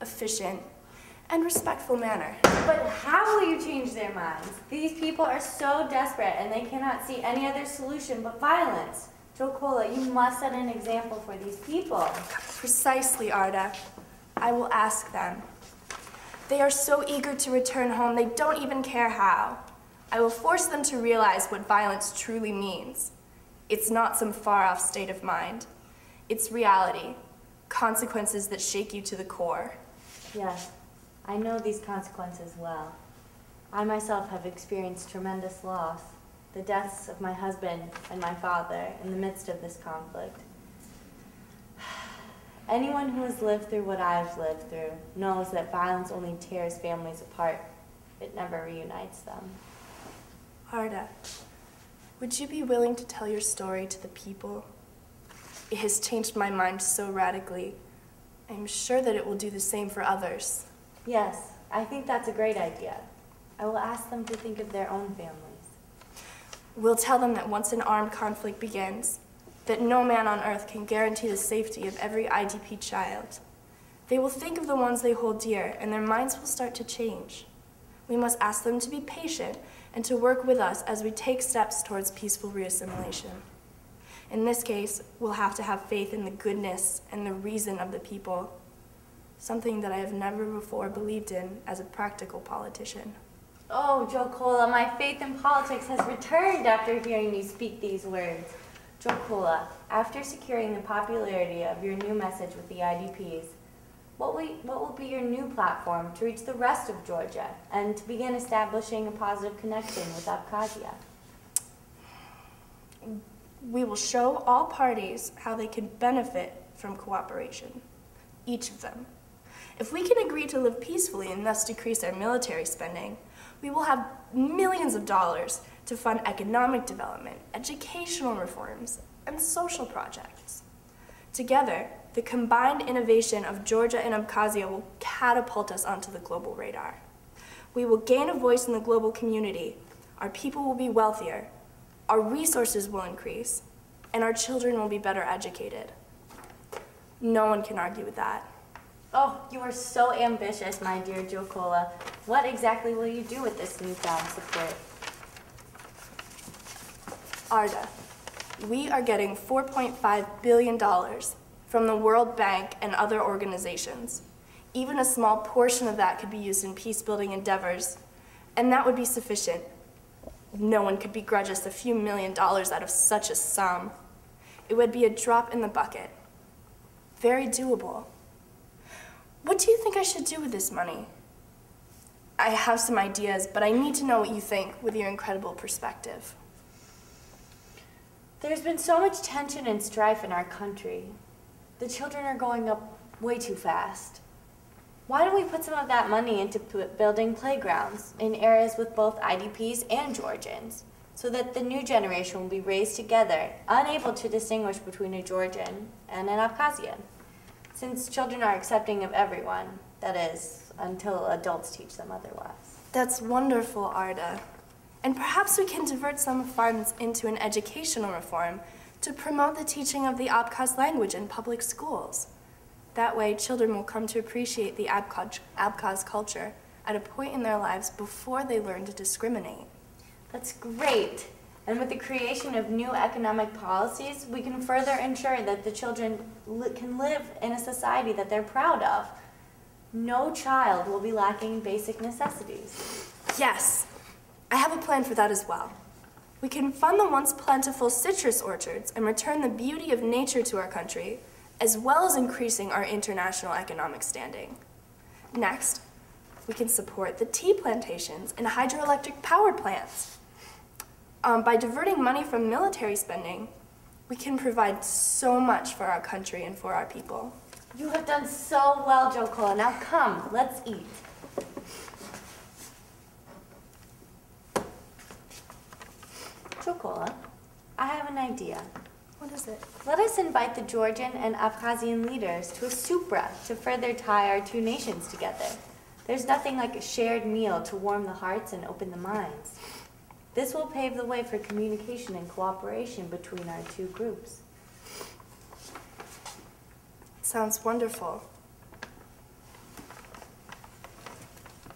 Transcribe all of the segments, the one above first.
efficient, and respectful manner. But how will you change their minds? These people are so desperate and they cannot see any other solution but violence. Jokola, you must set an example for these people. Precisely, Arda. I will ask them. They are so eager to return home, they don't even care how. I will force them to realize what violence truly means. It's not some far-off state of mind. It's reality, consequences that shake you to the core. Yes, I know these consequences well. I myself have experienced tremendous loss, the deaths of my husband and my father in the midst of this conflict. Anyone who has lived through what I've lived through knows that violence only tears families apart. It never reunites them. Arda, would you be willing to tell your story to the people? It has changed my mind so radically. I'm sure that it will do the same for others. Yes, I think that's a great idea. I will ask them to think of their own families. We'll tell them that once an armed conflict begins, that no man on earth can guarantee the safety of every IDP child. They will think of the ones they hold dear, and their minds will start to change. We must ask them to be patient and to work with us as we take steps towards peaceful reassimilation. In this case, we'll have to have faith in the goodness and the reason of the people, something that I have never before believed in as a practical politician. Oh, Jokola, my faith in politics has returned after hearing you speak these words. Jokola, after securing the popularity of your new message with the IDPs, what will be your new platform to reach the rest of Georgia and to begin establishing a positive connection with Abkhazia? We will show all parties how they can benefit from cooperation, each of them. If we can agree to live peacefully and thus decrease our military spending, we will have millions of dollars to fund economic development, educational reforms, and social projects. Together, the combined innovation of Georgia and Abkhazia will catapult us onto the global radar. We will gain a voice in the global community, our people will be wealthier, our resources will increase, and our children will be better educated. No one can argue with that. Oh, you are so ambitious, my dear Jokola. What exactly will you do with this newfound support? Arda, we are getting $4.5 billion from the World Bank and other organizations. Even a small portion of that could be used in peace-building endeavors, and that would be sufficient. No one could begrudge us a few $1 million out of such a sum. It would be a drop in the bucket. Very doable. What do you think I should do with this money? I have some ideas, but I need to know what you think with your incredible perspective. There's been so much tension and strife in our country. The children are growing up way too fast. Why don't we put some of that money into building playgrounds in areas with both IDPs and Georgians, so that the new generation will be raised together, unable to distinguish between a Georgian and an Abkhazian, since children are accepting of everyone, that is, until adults teach them otherwise. That's wonderful, Arda. And perhaps we can divert some funds into an educational reform to promote the teaching of the Abkhaz language in public schools. That way, children will come to appreciate the Abkhaz culture at a point in their lives before they learn to discriminate. That's great. And with the creation of new economic policies, we can further ensure that the children can live in a society that they're proud of. No child will be lacking basic necessities. Yes, I have a plan for that as well. We can fund the once plentiful citrus orchards and return the beauty of nature to our country, as well as increasing our international economic standing. Next, we can support the tea plantations and hydroelectric power plants. By diverting money from military spending, we can provide so much for our country and for our people. You have done so well, Jokola. Now come, let's eat. Jokola, I have an idea. What is it? Let us invite the Georgian and Abkhazian leaders to a supra to further tie our two nations together. There's nothing like a shared meal to warm the hearts and open the minds. This will pave the way for communication and cooperation between our two groups. Sounds wonderful.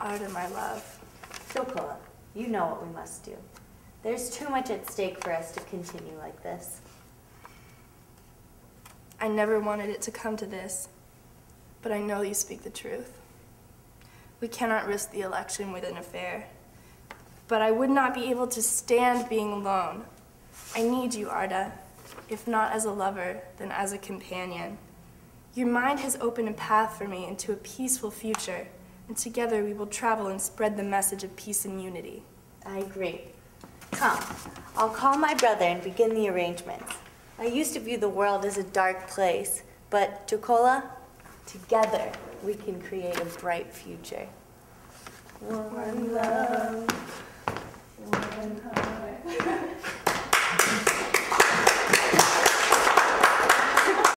Arda, my love. Jokola, you know what we must do. There's too much at stake for us to continue like this. I never wanted it to come to this, but I know you speak the truth. We cannot risk the election with an affair, but I would not be able to stand being alone. I need you, Arda, if not as a lover, then as a companion. Your mind has opened a path for me into a peaceful future, and together we will travel and spread the message of peace and unity. I agree. Come, I'll call my brother and begin the arrangements. I used to view the world as a dark place, but Jokola, together we can create a bright future. One love, one heart.